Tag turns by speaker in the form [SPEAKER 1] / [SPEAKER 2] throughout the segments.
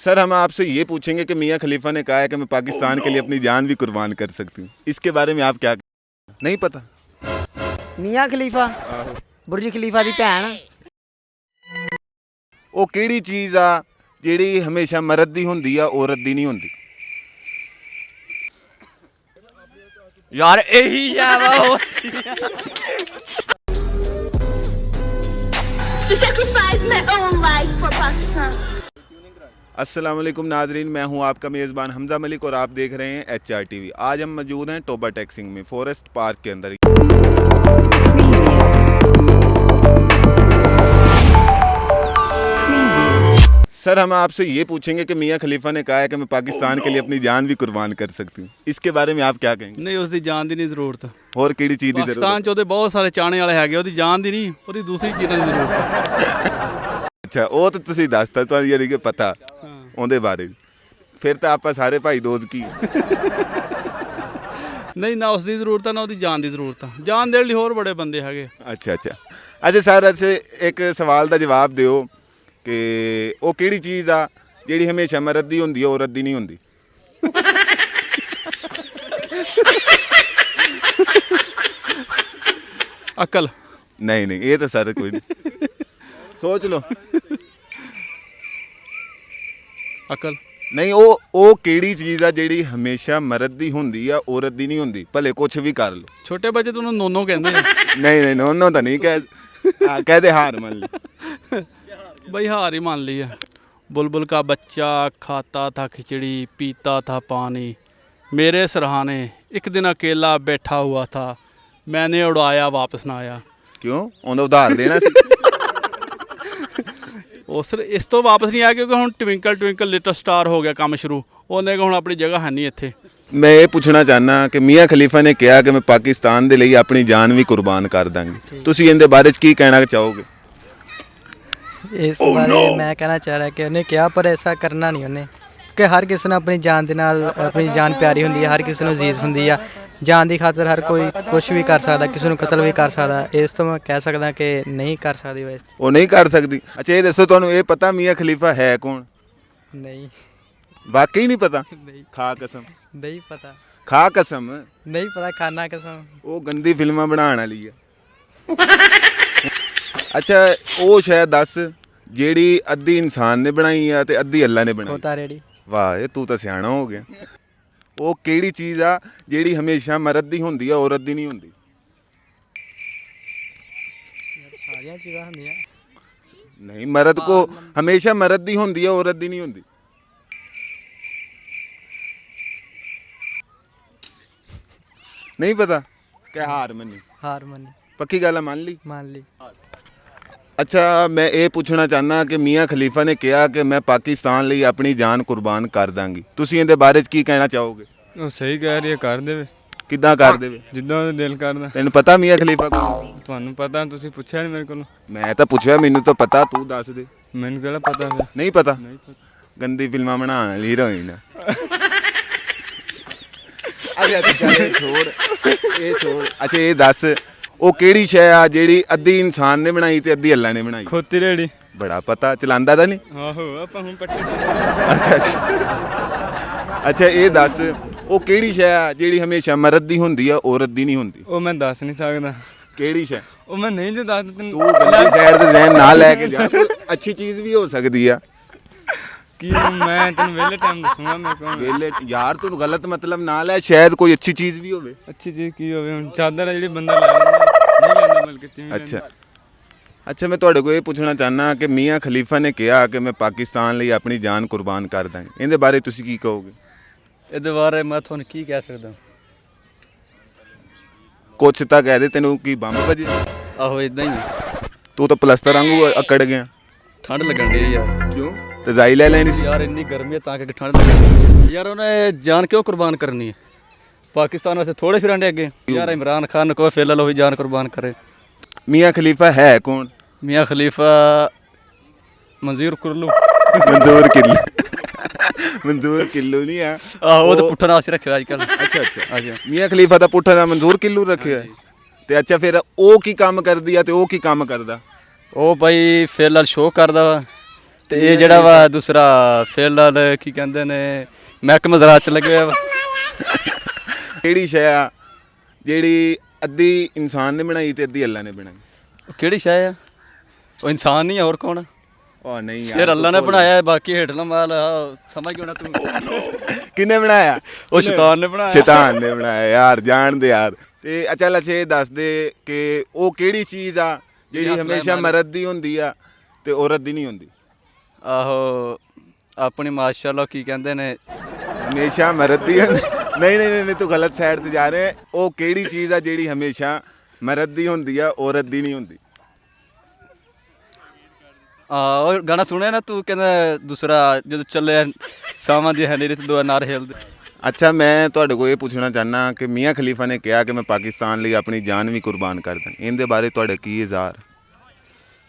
[SPEAKER 1] Sir हम आपसे ये पूछेंगे कि मियाँ खलीफा ने कहा है कि मैं पाकिस्तान के लिए अपनी जान भी कुर्बान कर सकती हूँ, इसके बारे में आप क्या नहीं पता?
[SPEAKER 2] मियाँ खलीफा बुर्ज खलीफा दी भैन
[SPEAKER 1] ਉਹ ਕਿਹੜੀ ਚੀਜ਼ ਆ ਜਿਹੜੀ ਹਮੇਸ਼ਾ ਮਰਦ ਦੀ ਹੁੰਦੀ ਆ, ਔਰਤ ਦੀ ਨਹੀਂ ਹੁੰਦੀ?
[SPEAKER 3] यार यही है वो
[SPEAKER 4] To sacrifice my own life for Pakistan.
[SPEAKER 1] अस्सलाम वालेकुम नाजरीन, मैं हूं आपका मेज़बान हमजा मलिक और आप देख रहे हैं HRTV। आज हम मौजूद हैं टोबा टैक्सिंग में, फॉरेस्ट पार्क के अंदर। सर हम आपसे ये पूछेंगे कि मियाँ खलीफा ने कहा है कि मैं पाकिस्तान के लिए अपनी जान भी कुर्बान कर सकती हूँ, इसके बारे में आप क्या कहेंगे?
[SPEAKER 5] नहीं उसकी जान की नहीं जरूरत।
[SPEAKER 1] और किहड़ी चीज़ की
[SPEAKER 5] पाकिस्तान
[SPEAKER 1] जरूरत?
[SPEAKER 5] च बहुत सारे चाहने वाले है, उसकी जान की नहीं, उसकी दूसरी चीज़ों की जरूरत है।
[SPEAKER 1] अच्छा वो तो तुसीं दसता, तुहानूं यानी कि पता ਉਹਦੇ ਬਾਰੇ, ਫਿਰ ਤਾਂ ਆਪਾਂ ਸਾਰੇ ਭਾਈ ਦੋਸਤ ਕੀ।
[SPEAKER 5] नहीं ना उसकी जरूरत है ना उसकी जान की जरूरत है, जान देने लिए होर बड़े बंदे है।
[SPEAKER 1] अच्छा अच्छा अच्छा सर, अच्छे एक सवाल का जवाब दिओ कि ਉਹ ਕਿਹੜੀ ਚੀਜ਼ ਆ ਜਿਹੜੀ ਹਮੇਸ਼ਾ ਮਰਦ ਦੀ ਹੁੰਦੀ ਹੈ, ਔਰਤ ਦੀ ਨਹੀਂ ਹੁੰਦੀ?
[SPEAKER 5] अकल
[SPEAKER 1] नहीं नहीं ये तो सर कोई नहीं, सोच लो।
[SPEAKER 5] अकल
[SPEAKER 1] नहीं ਉਹ ਕਿਹੜੀ ਚੀਜ਼ ਆ ਜਿਹੜੀ ਹਮੇਸ਼ਾ ਮਰਦ ਦੀ ਹੁੰਦੀ ਆ, ਔਰਤ ਦੀ ਨਹੀਂ ਹੁੰਦੀ, ਭਲੇ ਕੁਛ ਵੀ ਕਰ ਲਓ।
[SPEAKER 5] छोटे बच्चे तो नोनो कहते हैं।
[SPEAKER 1] नहीं नहीं नोनो तो नहीं कहते, हार मान ली।
[SPEAKER 5] भाई हार ही मान ली है। बुलबुल का बच्चा खाता था खिचड़ी, पीता था पानी, मेरे सरहाने एक दिन अकेला बैठा हुआ था, मैंने उड़ाया वापस ना आया।
[SPEAKER 1] क्यों ਉਹਦਾ ਉਧਾਰ ਦੇਣਾ ਸੀ?
[SPEAKER 5] ਉਸ ਇਸ ਤੋਂ ਵਾਪਸ ਨਹੀਂ ਆਇਆ ਕਿਉਂਕਿ ਹੁਣ ਟਵਿੰਕਲ ਟਵਿੰਕਲ ਲਿਟਲ ਸਟਾਰ ਹੋ ਗਿਆ ਕੰਮ ਸ਼ੁਰੂ, ਉਹਨੇ ਹੁਣ ਆਪਣੀ ਜਗ੍ਹਾ ਹੈ ਨਹੀਂ ਇੱਥੇ।
[SPEAKER 1] मैं ये पूछना चाहना कि मियाँ खलीफा ने कहा कि मैं पाकिस्तान के लिए अपनी जान भी कुर्बान कर दांगी, तुसी इहदे बारे च की कहना चाहोगे?
[SPEAKER 2] इस बारे मैं कहना चाह रहा कि उन्हें किया पर ऐसा करना नहीं उन्हें, कि हर किसी ने अपनी जान दे नाल अपनी जान प्यारी होंदी है, हर किसी ਨੂੰ ਅਜ਼ੀਜ਼ ਹੁੰਦੀ ਆ। ਜਾਨ ਦੀ ਖਾਤਰ ਹਰ ਕੋਈ ਕੁਝ ਵੀ ਕਰ ਸਕਦਾ, ਕਿਸੇ ਨੂੰ ਕਤਲ ਵੀ ਕਰ ਸਕਦਾ। ਇਸ ਤੋਂ ਮੈਂ ਕਹਿ ਸਕਦਾ ਕਿ ਨਹੀਂ ਕਰ ਸਕਦੀ ਵੈਸੇ।
[SPEAKER 1] ਉਹ ਨਹੀਂ ਕਰ ਸਕਦੀ? ਅੱਛਾ ਇਹ ਦੱਸੋ ਤੁਹਾਨੂੰ ਇਹ ਪਤਾ ਮੀਆਂ ਖਲੀਫਾ ਹੈ ਕੌਣ?
[SPEAKER 2] ਨਹੀਂ
[SPEAKER 1] ਵਾਕਈ ਨਹੀਂ ਪਤਾ?
[SPEAKER 2] ਨਹੀਂ
[SPEAKER 1] ਖਾ ਕਸਮ,
[SPEAKER 2] ਨਹੀਂ ਪਤਾ,
[SPEAKER 1] ਖਾ ਕਸਮ।
[SPEAKER 2] ਨਹੀਂ ਪਤਾ, ਖਾਨਾ ਕਸਮ।
[SPEAKER 1] ਉਹ ਗੰਦੀ ਫਿਲਮਾਂ ਬਣਾਉਣ ਵਾਲੀ ਆ। ਅੱਛਾ ਉਹ ਸ਼ਾਇਦ ਦੱਸ ਜਿਹੜੀ ਅੱਧੀ ਇਨਸਾਨ ਨੇ ਬਣਾਈ ਆ ਤੇ ਅੱਧੀ ਅੱਲਾ ਨੇ ਬਣਾਈ।
[SPEAKER 2] ਖੋਤਾ ਰੇੜੀ।
[SPEAKER 1] ਵਾਹ ਇਹ ਤੂੰ ਤਾਂ ਸਿਆਣਾ ਹੋ ਗਿਆ। ਉਹ ਕਿਹੜੀ ਚੀਜ਼ ਆ ਜਿਹੜੀ ਹਮੇਸ਼ਾ ਮਰਦ ਦੀ ਹੁੰਦੀ ਆ, ਔਰਤ ਦੀ ਨਹੀਂ ਹੁੰਦੀ?
[SPEAKER 2] ਸਾਰੀਆਂ ਚੀਜ਼ਾਂ ਹੁੰਦੀਆਂ।
[SPEAKER 1] नहीं मर्द को हमेशा मर्द दी होंदी है, औरत दी नहीं होंदी। नहीं पता? क्या हार मनी?
[SPEAKER 2] हार मनी।
[SPEAKER 1] पक्की गल मान ली?
[SPEAKER 2] मान ली।
[SPEAKER 1] अच्छा मैं ये पूछना चाहना कि मियाँ खलीफा ने कहा कि मैं पाकिस्तान लिए अपनी जान कुर्बान कर दांगी, तुसी इहदे बारे च की कहना चाहोगे?
[SPEAKER 6] ਉਹ ਸਹੀ ਕਹਿ ਰਹੀ ਹੈ, ਕਰ ਦੇਵੇ
[SPEAKER 1] किद्दां कर देवे?
[SPEAKER 6] ਜਿੱਦਾਂ ਉਹਦਾ ਦਿਲ ਕਰਦਾ।
[SPEAKER 1] ਤੈਨੂੰ ਪਤਾ ਮਿयाँ खलीफा कौन?
[SPEAKER 6] ਤੁਹਾਨੂੰ ਪਤਾ, ਤੁਸੀਂ ਪੁੱਛਿਆ ਨਹੀਂ ਮੇਰੇ ਕੋਲ।
[SPEAKER 1] मैं तो पूछा, मैनू तो पता, तू दस दे।
[SPEAKER 6] ਮੈਨੂੰ ਕਿਹੜਾ ਪਤਾ ਫਿਰ?
[SPEAKER 1] नहीं पता?
[SPEAKER 6] ਨਹੀਂ ਪਤਾ।
[SPEAKER 1] गंदी फिल्मां बनाने वाली हीरोइन। अच्छा चल छोड़। अच्छा ये दस ਉਹ ਕਿਹੜੀ ਸ਼ੈ ਆ ਜਿਹੜੀ ਅੱਧੀ ਇਨਸਾਨ ਨੇ ਬਣਾਈ ਤੇ ਅੱਧੀ ਅੱਲਾ ਨੇ ਬਣਾਈ?
[SPEAKER 6] ਖੋਤੀ ਰੇੜੀ।
[SPEAKER 1] ਬੜਾ ਪਤਾ, ਚਲਾਉਂਦਾ ਤਾਂ ਨਹੀਂ?
[SPEAKER 6] ਆਹੋ ਆਪਾਂ ਹੁਣ ਪੱਟੇ।
[SPEAKER 1] ਅੱਛਾ ਇਹ ਦੱਸ ਉਹ ਕਿਹੜੀ ਸ਼ੈ ਆ ਜਿਹੜੀ ਹਮੇਸ਼ਾ ਮਰਦ ਦੀ ਹੁੰਦੀ ਆ, ਔਰਤ ਦੀ ਨਹੀਂ ਹੁੰਦੀ?
[SPEAKER 6] ਉਹ ਮੈਂ ਦੱਸ ਨਹੀਂ ਸਕਦਾ।
[SPEAKER 1] ਕਿਹੜੀ ਸ਼ੈ?
[SPEAKER 6] ਉਹ ਮੈਂ ਨਹੀਂ ਜੇ ਦੱਸ ਤੈਨੂੰ।
[SPEAKER 1] ਤੂੰ ਗੰਦੀ ਸਾਈਡ ਤੇ ਜ਼ਹਿਨ ਨਾ ਲੈ ਕੇ ਜਾ, ਕੋਈ ਅੱਛੀ ਚੀਜ਼ ਵੀ ਹੋ ਸਕਦੀ ਆ।
[SPEAKER 6] ਕੀ ਮੈਂ ਤੈਨੂੰ ਵਿਹਲੇ ਟਾਈਮ ਦੱਸੂਗਾ ਮੇਰੇ ਕੋਲ।
[SPEAKER 1] ਵੇਲੇ ਯਾਰ ਤੂੰ ਗਲਤ ਮਤਲਬ ਨਾ ਲੈ, ਸ਼ਾਇਦ ਕੋਈ ਅੱਛੀ ਚੀਜ਼ ਵੀ ਹੋਵੇ।
[SPEAKER 6] ਅੱਛੀ ਚੀਜ਼ ਕੀ ਹੋਵੇ? ਹੁਣ ਚਾਦਰ ਆ ਜਿਹੜੀ ਬੰਦਾ ਲੈ ਲੈਂਦਾ, ਨਹੀਂ ਲੈਂਦਾ ਬਲਕਿ ਤਿਵੇਂ।
[SPEAKER 1] ਅੱਛਾ ਮੈਂ ਤੁਹਾਡੇ ਕੋਲ ਇਹ ਪੁੱਛਣਾ ਚਾਹਨਾ ਕਿ ਮੀਆਂ ਖਲੀਫਾ ਨੇ ਕਿਹਾ ਕਿ ਮੈਂ ਪਾਕਿਸਤਾਨ ਲਈ ਆਪਣੀ ਜਾਨ ਕੁਰਬਾਨ ਕਰ ਦਾਂਗੀ, ਇਹਦੇ ਬਾਰੇ ਤੁਸੀਂ ਕੀ ਕਹੋਗੇ?
[SPEAKER 5] ਇਹਦੇ ਬਾਰੇ ਮੈਂ ਤੁਹਾਨੂੰ ਕੀ ਕਹਿ ਸਕਦਾ?
[SPEAKER 1] ਕੁਛ ਤਾਂ ਕਹਿ ਦੇ, ਤੈਨੂੰ ਕੀ ਬੰਬ ਵਜੇ?
[SPEAKER 5] ਆਹੋ ਇਦਾਂ ਹੀ
[SPEAKER 1] ਤੂੰ ਤਾਂ ਪਲਸਤਰ ਵਾਂਗੂ ਅਕੜ ਗਿਆ।
[SPEAKER 5] ਠੰਡ ਲੱਗਣ ਦੀ ਯਾਰ।
[SPEAKER 1] ਕਿਉਂ? ਰਜ਼ਾਈ ਲੈ ਲੈਣੀ ਸੀ?
[SPEAKER 5] ਯਾਰ ਇੰਨੀ ਗਰਮੀ ਹੈ ਤਾਂ ਕਿ ਠੰਡ ਲੱਗਣ। ਯਾਰ ਉਹਨੇ ਜਾਨ ਕਿਉਂ ਕੁਰਬਾਨ ਕਰਨੀ ਹੈ? ਪਾਕਿਸਤਾਨ ਵਾਸਤੇ ਥੋੜੇ ਫਿਰਾਂਡੇ ਅੱਗੇ। ਯਾਰ ਇਮਰਾਨ ਖਾਨ ਨੂੰ ਕੋਈ ਫਿਲਹਾਲ ਉਹੀ ਜਾਨ ਕੁਰਬਾਨ ਕਰੇ।
[SPEAKER 1] ਮੀਆਂ ਖਲੀਫਾ ਹੈ ਕੌਣ?
[SPEAKER 5] ਮੀਆਂ ਖਲੀਫਾ ਮੰਜ਼ੂਰ ਕੁਰਲੂ।
[SPEAKER 1] ਮਨਜ਼ੂਰ ਕਿੱਲੂ। ਮਨਜ਼ੂਰ ਕਿੱਲੂ ਨਹੀਂ ਆ।
[SPEAKER 5] ਆਹੋ ਉਹ ਤਾਂ ਪੁੱਠਾ ਨਾਂ ਸੀ ਰੱਖਿਆ ਅੱਜ ਕੱਲ੍ਹ।
[SPEAKER 1] ਅੱਛਾ
[SPEAKER 5] ਹਾਂਜੀ
[SPEAKER 1] ਮੀਆਂ ਖਲੀਫਾ ਦਾ ਪੁੱਠਾ ਨਾਮ ਮਨਜ਼ੂਰ ਕਿੱਲੂ ਰੱਖਿਆ ਤੇ ਅੱਛਾ ਫਿਰ ਉਹ ਕੀ ਕੰਮ ਕਰਦੀ ਆ ਤੇ ਉਹ ਕੀ ਕੰਮ ਕਰਦਾ?
[SPEAKER 5] ਉਹ ਭਾਈ ਫਿਲਹਾਲ ਸ਼ੋਅ ਕਰਦਾ ਵਾ
[SPEAKER 6] ਤੇ ਇਹ ਜਿਹੜਾ ਵਾ ਦੂਸਰਾ ਫਿਲਹਾਲ ਕੀ ਕਹਿੰਦੇ ਨੇ ਮਹਿਕਮਾ ਜ਼ਰਾਅਤ ਚ ਲੱਗਿਆ ਹੋਇਆ ਵਾ।
[SPEAKER 1] ਕਿਹੜੀ ਸ਼ੈ ਆ ਜਿਹੜੀ ਅੱਧੀ ਇਨਸਾਨ ਨੇ ਬਣਾਈ ਤੇ ਅੱਧੀ ਅੱਲਾ ਨੇ ਬਣਾਈ?
[SPEAKER 6] ਉਹ ਕਿਹੜੀ ਸ਼ੈ ਆ? ਉਹ ਇਨਸਾਨ ਨਹੀਂ ਆ, ਹੋਰ ਕੌਣ ਆ?
[SPEAKER 1] ਉਹ ਨਹੀਂ ਯਾਰ,
[SPEAKER 6] ਸਿਰ ਅੱਲਾ ਨੇ
[SPEAKER 1] ਤੂੰ ਭੁੱਲ
[SPEAKER 6] ਬਣਾਇਆ ਹੈ, ਬਾਕੀ ਹੇਠਲਾ ਮਾਲ ਸਮਝ ਕਿਉਂ ਨਾ ਤੂੰ?
[SPEAKER 1] ਕਿਹਨੇ ਬਣਾਇਆ?
[SPEAKER 6] ਉਹ ਸ਼ੈਤਾਨ ਨੇ ਬਣਾਇਆ।
[SPEAKER 1] ਸ਼ੈਤਾਨ ਨੇ ਬਣਾਇਆ ਯਾਰ, ਜਾਣ ਦੇ ਯਾਰ। ਤੇ ਚੱਲ ਅੱਛਾ ਇਹ ਦੱਸ ਦੇ ਕਿ ਉਹ ਕਿਹੜੀ ਚੀਜ਼ ਆ ਜਿਹੜੀ ਹਮੇਸ਼ਾ ਮਰਦ ਦੀ ਹੁੰਦੀ ਆ ਤੇ ਔਰਤ ਦੀ ਨਹੀਂ ਹੁੰਦੀ?
[SPEAKER 6] ਆਹੋ ਆਪਣੀ ਮਾਸ਼ਾਅੱਲਾ ਕੀ ਕਹਿੰਦੇ ਨੇ,
[SPEAKER 1] ਹਮੇਸ਼ਾ ਮਰਦ ਦੀ ਨਹੀਂ ਨਹੀਂ ਨਹੀਂ, ਤੂੰ ਗਲਤ ਸਾਈਡ ਤੇ ਜਾ ਰਿਹਾ। ਉਹ ਕਿਹੜੀ ਚੀਜ਼ ਆ ਜਿਹੜੀ ਹਮੇਸ਼ਾ ਮਰਦ ਦੀ ਹੁੰਦੀ ਆ, ਔਰਤ ਦੀ ਨਹੀਂ ਹੁੰਦੀ?
[SPEAKER 6] ਉਹ ਗਾਣਾ ਸੁਣਿਆ ਨਾ ਤੂੰ, ਕਹਿੰਦਾ ਦੂਸਰਾ ਜਦੋਂ ਚੱਲਿਆ ਸਾਵਾਂ ਦੀ ਹਨੇਰੀ ਤੇ ਦੋ ਨਾਰ ਹਿਲਦੇ।
[SPEAKER 1] ਅੱਛਾ ਮੈਂ ਤੁਹਾਡੇ ਕੋਲ ਇਹ ਪੁੱਛਣਾ ਚਾਹੁੰਦਾ ਕਿ ਮੀਆਂ ਖਲੀਫਾ ਨੇ ਕਿਹਾ ਕਿ ਮੈਂ ਪਾਕਿਸਤਾਨ ਲਈ ਆਪਣੀ ਜਾਨ ਵੀ ਕੁਰਬਾਨ ਕਰ ਦਾਂ, ਇਹਦੇ ਬਾਰੇ ਤੁਹਾਡਾ ਕੀ ਇਜ਼ਹਾਰ?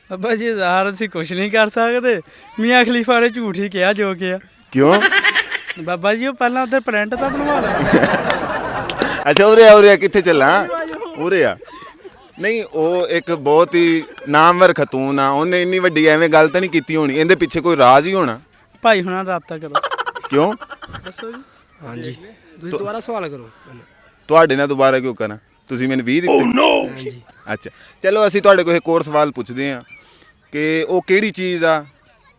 [SPEAKER 7] ਅੱਬਾ ਜੀ ਇਜ਼ਹਾਰ ਅਸੀਂ ਕੁਛ ਨਹੀਂ ਕਰ ਸਕਦੇ। ਮੀਆਂ ਖਲੀਫਾ ਨੇ ਝੂਠ ਹੀ ਕਿਹਾ ਜੋ ਕਿਹਾ।
[SPEAKER 1] ਕਿਉਂ?
[SPEAKER 7] ਬਾਬਾ ਜੀ ਉਹ ਪਹਿਲਾਂ ਉੱਧਰ ਪ੍ਰਿੰਟ ਤਾਂ ਬਣਵਾ ਲਓ।
[SPEAKER 1] ਅੱਛਾ ਉਰੇ ਆ ਕਿੱਥੇ ਚੱਲਾਂ? ਉਰੇ ਆ। ਨਹੀਂ ਉਹ ਇੱਕ ਬਹੁਤ ਹੀ ਨਾਮਵਰ ਖਤੂਨ ਆ, ਉਹਨੇ ਇੰਨੀ ਵੱਡੀ ਐਵੇਂ ਗੱਲ ਤਾਂ ਨਹੀਂ ਕੀਤੀ ਹੋਣੀ, ਇਹਦੇ ਪਿੱਛੇ ਕੋਈ ਰਾਜ਼ ਹੀ ਹੋਣਾ।
[SPEAKER 7] ਭਾਈ ਹੁਣਾਂ ਨਾਲ ਰਾਬਤਾ ਕਰੋ।
[SPEAKER 1] ਕਿਉਂ?
[SPEAKER 7] ਦੱਸੋ ਜੀ।
[SPEAKER 8] ਹਾਂਜੀ ਤੁਸੀਂ ਦੁਬਾਰਾ ਸਵਾਲ ਕਰੋ।
[SPEAKER 1] ਤੁਹਾਡੇ ਨਾਲ ਦੁਬਾਰਾ ਕਿਉਂ ਕਰਾਂ? ਤੁਸੀਂ ਮੈਨੂੰ 20 ਦਿੱਤੇ।
[SPEAKER 8] ਹਾਂਜੀ
[SPEAKER 1] ਅੱਛਾ ਚਲੋ ਅਸੀਂ ਤੁਹਾਡੇ ਕੋਲ ਇੱਕ ਹੋਰ ਸਵਾਲ ਪੁੱਛਦੇ ਹਾਂ ਕਿ ਉਹ ਕਿਹੜੀ ਚੀਜ਼ ਆ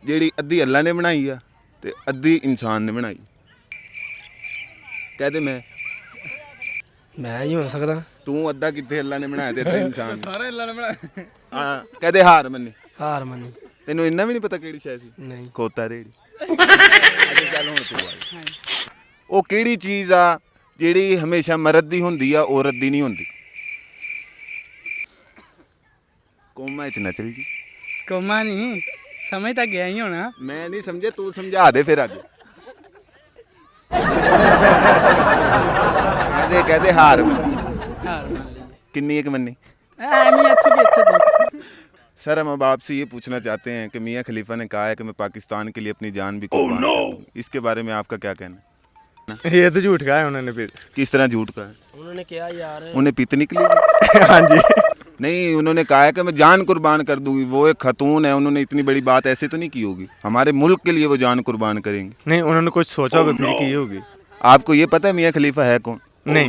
[SPEAKER 1] ਜਿਹੜੀ ਅੱਧੀ ਅੱਲਾ ਨੇ ਬਣਾਈ ਆ ਤੇ ਅੱਧੀ ਇਨਸਾਨ ਨੇ ਬਣਾਈ? ਕਹਦੇ ਮੈਂ
[SPEAKER 8] ਹੀ ਹੋ ਸਕਦਾ।
[SPEAKER 1] ਤੂੰ ਅੱਧਾ ਕਿੱਥੇ ਅੱਲਾ ਨੇ ਬਣਾਇਆ ਤੇ ਅੱਧਾ ਇਨਸਾਨ ਨੇ?
[SPEAKER 7] ਸਾਰੇ ਅੱਲਾ ਨੇ ਬਣਾਇਆ।
[SPEAKER 1] ਹਾਂ ਕਹਦੇ ਹਾਰ ਮੰਨੀ।
[SPEAKER 8] ਹਾਰ ਮੰਨੀ।
[SPEAKER 1] ਤੈਨੂੰ ਇੰਨਾ ਵੀ ਨਹੀਂ ਪਤਾ ਕਿਹੜੀ ਸ਼ੈ ਸੀ?
[SPEAKER 8] ਨਹੀਂ
[SPEAKER 1] ਖੋਤਾ ਰੇੜੀ। ਅੱਛਾ ਚੱਲ ਹੁਣ ਤੂੰ ਆ। ਉਹ ਕਿਹੜੀ ਚੀਜ਼ ਆ ਜਿਹੜੀ ਹਮੇਸ਼ਾ ਮਰਦ ਦੀ ਹੁੰਦੀ ਆ, ਔਰਤ ਦੀ ਨਹੀਂ ਹੁੰਦੀ? ਕੋਮਾ ਚ ਨਾ ਚਲ ਜੀ।
[SPEAKER 7] ਕੋਮਾ ਨਹੀਂ ਸਮਝ ਤਾਂ ਗਿਆ ਹੀ ਹੋਣਾ।
[SPEAKER 1] ਮੈਂ ਨਹੀਂ ਸਮਝਿਆ, ਤੂੰ ਸਮਝਾ ਦੇ ਫਿਰ ਅੱਜ। ਕਹਦੇ ਹਾਰ ਮੰਨੀ।
[SPEAKER 7] ਹਾਰ ਮੰਨ ਲਈ।
[SPEAKER 1] कितनी एक मन्नी?
[SPEAKER 7] ਐਵੇਂ ਇੱਥੋਂ ਕਿ ਇੱਥੇ ਦੀ।
[SPEAKER 1] सर हम अब आपसे ये पूछना चाहते हैं कि मियाँ खलीफा ने कहा है कि मैं पाकिस्तान के लिए अपनी जान भी कुर्बान कर दूंगी, इसके बारे में आपका क्या कहना है?
[SPEAKER 9] ये तो झूठ कहा है उन्होंने फिर।
[SPEAKER 1] किस तरह झूठ कहा है?
[SPEAKER 8] उन्होंने किया यार।
[SPEAKER 1] उन्हें पित निकली?
[SPEAKER 9] हाँ जी।
[SPEAKER 1] नहीं उन्होंने कहा है कि मैं जान कुर्बान कर दूंगी, वो एक खतून है, उन्होंने इतनी बड़ी बात ऐसे तो नहीं की होगी, हमारे मुल्क के लिए वो जान कुर्बान करेंगे।
[SPEAKER 9] नहीं उन्होंने कुछ सोचा होगा फिर की होगी।
[SPEAKER 1] आपको ये पता है मियाँ खलीफा है कौन?
[SPEAKER 9] नहीं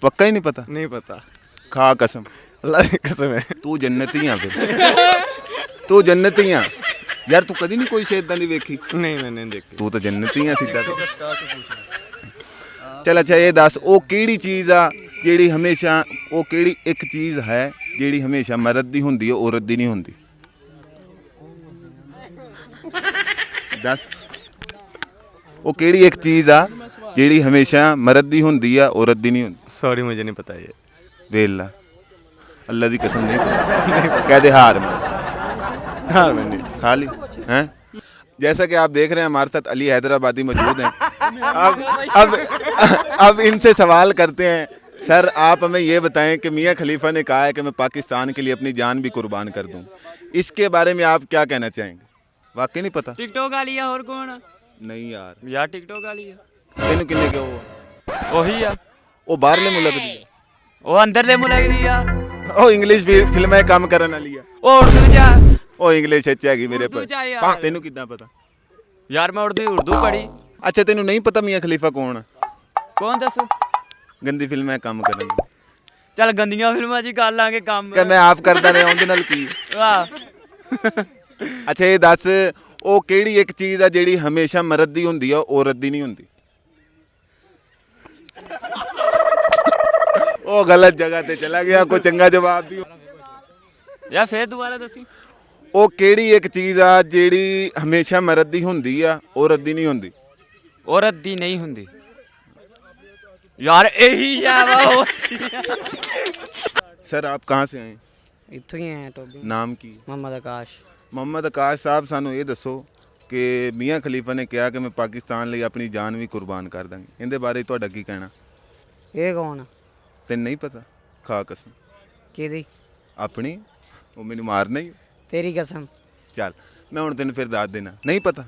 [SPEAKER 1] पक्का ही नहीं पता?
[SPEAKER 9] नहीं पता।
[SPEAKER 1] खा कसम।
[SPEAKER 9] अल्लाह की कसम है।
[SPEAKER 1] तू जन्नती हाँ फिर। तू जन्नती हाँ यार, तू कदी नहीं कोई शे इदां दी वेखी?
[SPEAKER 9] नहीं मैंने नहीं देखी।
[SPEAKER 1] तू तो जन्नती हाँ सीधा। चल अच्छा ये दस ਉਹ ਕਿਹੜੀ ਚੀਜ਼ ਆ ਜਿਹੜੀ ਹਮੇਸ਼ਾ, ਉਹ ਕਿਹੜੀ ਇੱਕ ਚੀਜ਼ ਹੈ ਜਿਹੜੀ ਹਮੇਸ਼ਾ ਮਰਦ ਦੀ ਹੁੰਦੀ ਹੈ, ਔਰਤ ਦੀ ਨਹੀਂ ਹੁੰਦੀ? ਦੱਸ ਉਹ ਕਿਹੜੀ ਇੱਕ ਚੀਜ਼ ਆ ਜਿਹੜੀ ਹਮੇਸ਼ਾ ਮਰਦ ਦੀ ਹੁੰਦੀ ਆ, ਔਰਤ ਦੀ ਨਹੀਂ ਹੁੰਦੀ?
[SPEAKER 9] सॉरी मुझे नहीं पता ये।
[SPEAKER 1] ਵੇਲਾ अल्लाह की कसम नहीं पता। कहते हार में
[SPEAKER 9] हार मैंने।
[SPEAKER 1] खा ली हैं? जैसा कि आप देख रहे हैं हमारे साथ अली हैदराबादी मौजूद हैं। अब इनसे सवाल करते हैं, सर आप हमें ये बताएं कि मियाँ खलीफा ने कहा है कि मैं पाकिस्तान के लिए अपनी जान भी कुर्बान कर दूं, इसके बारे में आप क्या कहना चाहेंगे? वाकई नहीं पता?
[SPEAKER 3] ਟਿਕਟੋਕ ਵਾਲੀ ਆ, ਹੋਰ ਕੌਣ ਆ?
[SPEAKER 1] नहीं यार
[SPEAKER 3] ਯਾਰ ਟਿਕਟੋਕ ਵਾਲੀ ਆ,
[SPEAKER 1] तेन किन्ने के हो?
[SPEAKER 3] ਉਹੀ ਆ।
[SPEAKER 1] वो बाहरले मुल्क दी
[SPEAKER 3] ਉਹ ਅੰਦਰਲੇ ਮੁਲਕ ਦੀ ਆ।
[SPEAKER 1] ओ इंग्लिश फिल्में काम करने वाली है।
[SPEAKER 3] ਉਹ ਉਰਦੂ ਚ ਆ।
[SPEAKER 1] ओ इंग्लिश अच्छी हैगी मेरे
[SPEAKER 3] ਉਰਦੂ
[SPEAKER 1] पर।
[SPEAKER 3] ਚ ਆ ਯਾਰ।
[SPEAKER 1] तेनू कितना पता?
[SPEAKER 3] ਯਾਰ ਮੈਂ ਉਰਦੂ ਪੜ੍ਹੀ।
[SPEAKER 1] अच्छा तेनू नहीं पता मियाँ खलीफा कौन?
[SPEAKER 3] ਕੌਣ ਦੱਸ?
[SPEAKER 1] गंदी फिल्में काम करने वाली।
[SPEAKER 3] ਚੱਲ ਗੰਦੀਆਂ ਫਿਲਮਾਂ 'ਚ ਹੀ ਕਰ ਲਾਂਗੇ ਕੰਮ।
[SPEAKER 1] ਕਿ ਮੈਂ ਆਪ ਕਰਦਾ ਰਿਹਾ ਉਹਦੇ ਨਾਲ ਕੀ?
[SPEAKER 3] ਵਾਹ।
[SPEAKER 1] ਅੱਛਾ ਇਹ ਦੱਸ ਉਹ ਕਿਹੜੀ ਇੱਕ ਚੀਜ਼ ਆ ਜਿਹੜੀ ਹਮੇਸ਼ਾ ਮਰਦ ਦੀ ਹੁੰਦੀ ਆ, ਔਰਤ ਦੀ ਨਹੀਂ ਹੁੰਦੀ? ਉਹ ਗਲਤ ਜਗ੍ਹਾ ਤੇ ਚਲਾ ਗਿਆ, ਕੋਈ ਚੰਗਾ ਜਵਾਬ ਦਿਓ।
[SPEAKER 3] ਯਾਰ ਫੇਰ ਦੁਬਾਰਾ ਦੱਸੀ।
[SPEAKER 1] ਉਹ ਕਿਹੜੀ ਇੱਕ ਚੀਜ਼ ਆ ਜਿਹੜੀ ਹਮੇਸ਼ਾ ਮਰਦ ਦੀ ਹੁੰਦੀ ਆ, ਔਰਤ ਦੀ ਨਹੀਂ ਹੁੰਦੀ?
[SPEAKER 3] ਔਰਤ ਦੀ ਨਹੀਂ ਹੁੰਦੀ। ਯਾਰ ਇਹੀ ਆ ਵਾ।
[SPEAKER 1] ਸਰ ਆਪ ਕਹਾਂ ਸੇ ਆਏ?
[SPEAKER 8] ਇੱਥੋਂ ਹੀ ਆਇਆ ਟੋਬੀ।
[SPEAKER 1] ਨਾਮ ਕੀ?
[SPEAKER 8] ਮੁਹੰਮਦ ਆਕਾਸ਼।
[SPEAKER 1] ਮੁਹੰਮਦ ਆਕਾਸ਼ ਸਾਹਿਬ ਸਾਨੂੰ ਇਹ ਦੱਸੋ ਕਿ ਮੀਆਂ ਖਲੀਫਾ ਨੇ ਕਿਹਾ ਕਿ ਮੈਂ ਪਾਕਿਸਤਾਨ ਲਈ ਆਪਣੀ ਜਾਨ ਵੀ ਕੁਰਬਾਨ ਕਰ ਦਾਂਗੀ, ਇਹਦੇ ਬਾਰੇ ਤੁਹਾਡਾ ਕੀ ਕਹਿਣਾ?
[SPEAKER 8] ਇਹ ਕੌਣ?
[SPEAKER 1] ਤੈਨੂੰ ਨਹੀਂ ਪਤਾ? ਖਾ ਕਸਮ।
[SPEAKER 8] ਕਿਹਦੀ?
[SPEAKER 1] ਆਪਣੀ। ਉਹ ਮੈਨੂੰ ਮਾਰਨਾ ਹੀ।
[SPEAKER 8] ਤੇਰੀ ਕਸਮ।
[SPEAKER 1] ਚੱਲ ਮੈਂ ਹੁਣ ਤੈਨੂੰ ਫਿਰ ਦੱਸ ਦੇਣਾ, ਨਹੀਂ ਪਤਾ?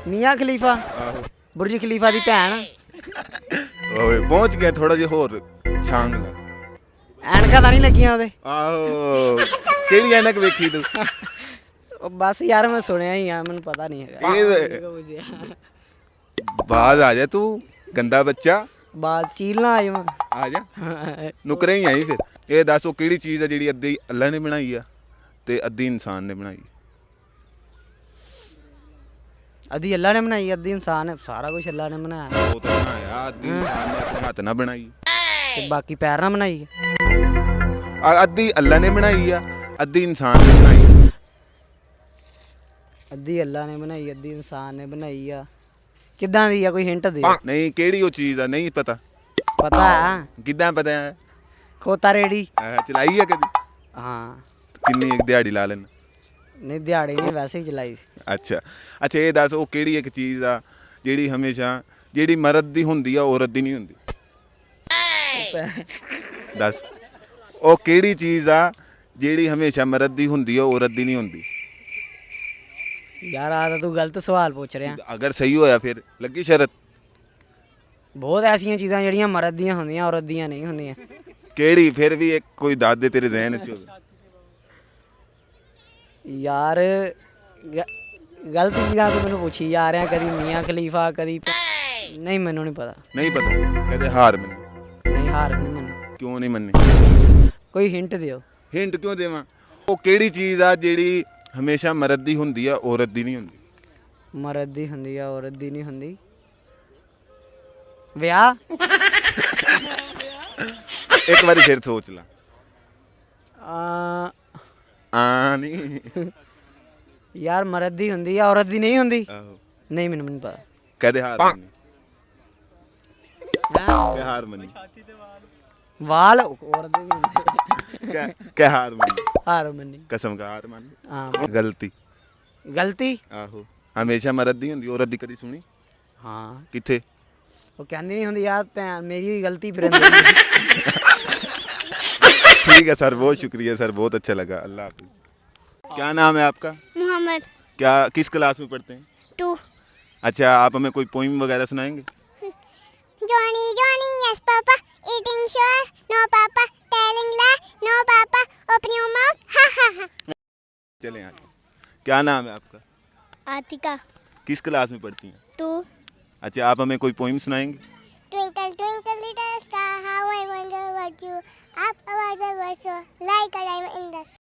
[SPEAKER 8] ਮੀਆਂ ਖਲੀਫਾ
[SPEAKER 1] ਆਹੋ।
[SPEAKER 8] ਬੁਰਜ ਖਲੀਫਾ ਦੀ ਭੈਣ।
[SPEAKER 1] ਓਏ ਪਹੁੰਚ ਗਿਆ, ਥੋੜਾ ਜਿਹਾ ਹੋਰ ਛਾਂਗ ਲਾ।
[SPEAKER 8] ਐਨਕਾਂ ਤਾਂ ਨਹੀਂ ਲੱਗੀਆਂ ਉਹਦੇ?
[SPEAKER 1] ਆਹੋ ਕਿਹੜੀ ਐਨਕ ਵੇਖੀ ਤੂੰ?
[SPEAKER 8] ਉਹ ਬਸ ਯਾਰ ਮੈਂ ਸੁਣਿਆ ਹੀ ਆ, ਮੈਨੂੰ ਪਤਾ ਨਹੀਂ ਹੈਗਾ।
[SPEAKER 1] ये बाज आ जा तू गंदा बच्चा
[SPEAKER 8] ਬਾਤ ਚੀਲ ਨਾ ਆ ਜਾਵਾਂ।
[SPEAKER 1] आ जा नुकरे ही आई फिर ये दस वो केड़ी चीज़ है जिहड़ी अद्धी अल्लाह ने बनाई है ते अद्धी इंसान ने बनाई है?
[SPEAKER 8] ਅੱਧੀ ਅੱਲਾ ਨੇ ਬਣਾਈ, ਅੱਧੀ ਇਨਸਾਨ ਨੇ। ਸਾਰਾ ਕੁਝ ਅੱਲਾ ਨੇ ਬਣਾਇਆ
[SPEAKER 1] वो तो बनाया अद्धी इंसान ने अपने हाथ ना बनाई
[SPEAKER 8] ਤੇ ਬਾਕੀ ਪੈਰ ਨਾਲ ਬਣਾਈ।
[SPEAKER 1] अद्धी अल्लाह ने बनाई है अद्धी इंसान ने बनाई है।
[SPEAKER 8] ਅੱਧੀ ਅੱਲਾ ਨੇ ਬਣਾਈ, ਅੱਧੀ ਇਨਸਾਨ ਨੇ ਬਣਾਈ ਆ। ਕਿੱਦਾਂ ਦੀ ਆ, ਕੋਈ ਹਿੰਟ ਦੇ।
[SPEAKER 1] नहीं केड़ी वो चीज़ है नहीं पता
[SPEAKER 8] ਪਤਾ ਹੈ,
[SPEAKER 1] किद्दां पता है?
[SPEAKER 8] ਖੋਤਾ ਰੇੜੀ।
[SPEAKER 1] चलाई है कदी
[SPEAKER 8] ਹਾਂ
[SPEAKER 1] किन्नी एक दिहाड़ी ला लेना?
[SPEAKER 8] ਨਹੀਂ ਦਿਹਾੜੀ ਨਹੀਂ, ਵੈਸੇ ਹੀ ਚਲਾਈ ਸੀ।
[SPEAKER 1] ਅੱਛਾ ਅੱਛਾ ਇਹ ਦੱਸ ਉਹ ਕਿਹੜੀ ਇੱਕ ਚੀਜ਼ ਆ ਜਿਹੜੀ ਹਮੇਸ਼ਾ ਜਿਹੜੀ ਮਰਦ ਦੀ ਹੁੰਦੀ ਆ ਔਰਤ ਦੀ ਨਹੀਂ ਹੁੰਦੀ? ਦੱਸ ਉਹ ਕਿਹੜੀ ਚੀਜ਼ ਆ ਜਿਹੜੀ ਹਮੇਸ਼ਾ ਮਰਦ ਦੀ ਹੁੰਦੀ ਆ ਔਰਤ ਦੀ ਨਹੀਂ ਹੁੰਦੀ?
[SPEAKER 8] ਯਾਰ ਆ ਤਾਂ ਤੂੰ ਗਲਤ ਸਵਾਲ ਪੁੱਛ ਰਿਹਾ।
[SPEAKER 1] ਅਗਰ ਸਹੀ ਹੋਇਆ ਫਿਰ ਲੱਗੀ ਸ਼ਰਤ।
[SPEAKER 8] ਬਹੁਤ ਐਸੀਆਂ ਚੀਜ਼ਾਂ ਜਿਹੜੀਆਂ ਮਰਦ ਦੀਆਂ ਹੁੰਦੀਆਂ, ਔਰਤ ਦੀਆਂ ਨਹੀਂ ਹੁੰਦੀਆਂ।
[SPEAKER 1] ਕਿਹੜੀ ਫਿਰ ਵੀ ਇੱਕ ਕੋਈ ਦੱਸ ਦੇ ਤੇਰੇ ਜ਼ਿਹਨ 'ਚ ਹੋਵੇ।
[SPEAKER 8] ਯਾਰ ਗਲਤ ਚੀਜ਼ਾਂ ਤੂੰ ਮੈਨੂੰ ਪੁੱਛੀ ਜਾ ਰਿਹਾ, ਕਦੀ ਮੀਆਂ ਖਲੀਫਾ, ਕਦੀ ਨਹੀਂ, ਮੈਨੂੰ ਨਹੀਂ ਪਤਾ।
[SPEAKER 1] ਨਹੀਂ ਪਤਾ ਕਦੇ ਹਾਰ ਮੰਨੀ?
[SPEAKER 8] ਨਹੀਂ, ਹਾਰ ਵੀ ਨਹੀਂ ਮੰਨੀ।
[SPEAKER 1] ਕਿਉਂ ਨਹੀਂ ਮੰਨੀ?
[SPEAKER 8] ਕੋਈ ਹਿੰਟ ਦਿਓ।
[SPEAKER 1] ਹਿੰਟ ਕਿਉਂ ਦੇਵਾਂ? ਉਹ ਕਿਹੜੀ ਚੀਜ਼ ਆ ਜਿਹੜੀ ਹਮੇਸ਼ਾ ਮਰਦ ਦੀ ਹੁੰਦੀ ਆ ਔਰਤ ਦੀ ਨਹੀਂ ਹੁੰਦੀ?
[SPEAKER 8] ਮਰਦ ਦੀ ਹੁੰਦੀ ਆ, ਔਰਤ ਦੀ ਨਹੀਂ ਹੁੰਦੀ। ਵਿਆਹ।
[SPEAKER 1] ਇੱਕ ਵਾਰੀ ਫਿਰ ਸੋਚ ਲਾ।
[SPEAKER 8] ਆ
[SPEAKER 1] ਨਹੀਂ
[SPEAKER 8] ਯਾਰ ਮਰਦ ਦੀ ਹੁੰਦੀ ਆ, ਔਰਤ ਦੀ ਨਹੀਂ ਹੁੰਦੀ।
[SPEAKER 1] ਆਹੋ
[SPEAKER 8] ਨਹੀਂ, ਮੈਨੂੰ ਨਹੀਂ ਪਤਾ।
[SPEAKER 1] ਕਦੇ ਹਾਰ ਮੰਨੀ?
[SPEAKER 8] ਹੈਂ?
[SPEAKER 1] ਕਿ ਹਾਰ ਮੰਨੀ?
[SPEAKER 8] ਵਾਲ ਔਰਤ ਦੇ ਵੀ ਹੁੰਦੇ।
[SPEAKER 1] ਕਿ ਹਾਰ ਮੰਨੀ?
[SPEAKER 8] ਹਾਰ ਮੰਨੀ।
[SPEAKER 1] कसम का हार मान ली?
[SPEAKER 8] ਹਾਂ।
[SPEAKER 1] गलती
[SPEAKER 8] ਗਲਤੀ।
[SPEAKER 1] आहो हमेशा मर्द दी हुंदी औरत दी कदी सुनी?
[SPEAKER 8] ਹਾਂ,
[SPEAKER 1] किथे?
[SPEAKER 8] ਉਹ ਕਹਿੰਦੀ ਨਹੀਂ ਹੁੰਦੀ ਯਾਰ, ਭੈਣ ਮੇਰੀ ਵੀ ਗਲਤੀ ਫਿਰ।
[SPEAKER 1] ठीक है सर, बहुत शुक्रिया सर, बहुत अच्छा लगा। अल्लाह हाफिज़। क्या नाम है आपका?
[SPEAKER 4] मोहम्मद।
[SPEAKER 1] क्या किस क्लास में पढ़ते हैं?
[SPEAKER 4] 2।
[SPEAKER 1] अच्छा आप हमें कोई पोइम वगैरह सुनाएंगे?
[SPEAKER 4] Johnny, Johnny, yes, Papa. Eating sure, no, Papa. Telling lie, no, Papa. Open your mouth, ha, ha, ha.
[SPEAKER 1] चलें आगे। क्या नाम है आपका?
[SPEAKER 4] Atika.
[SPEAKER 1] किस क्लास में पढ़ती हैं?
[SPEAKER 4] 2.
[SPEAKER 1] अच्छा आप हमें कोई पोइम सुनाएंगे?
[SPEAKER 4] Twinkle, twinkle, little star, how I wonder what you up about the world so like a diamond in the sky.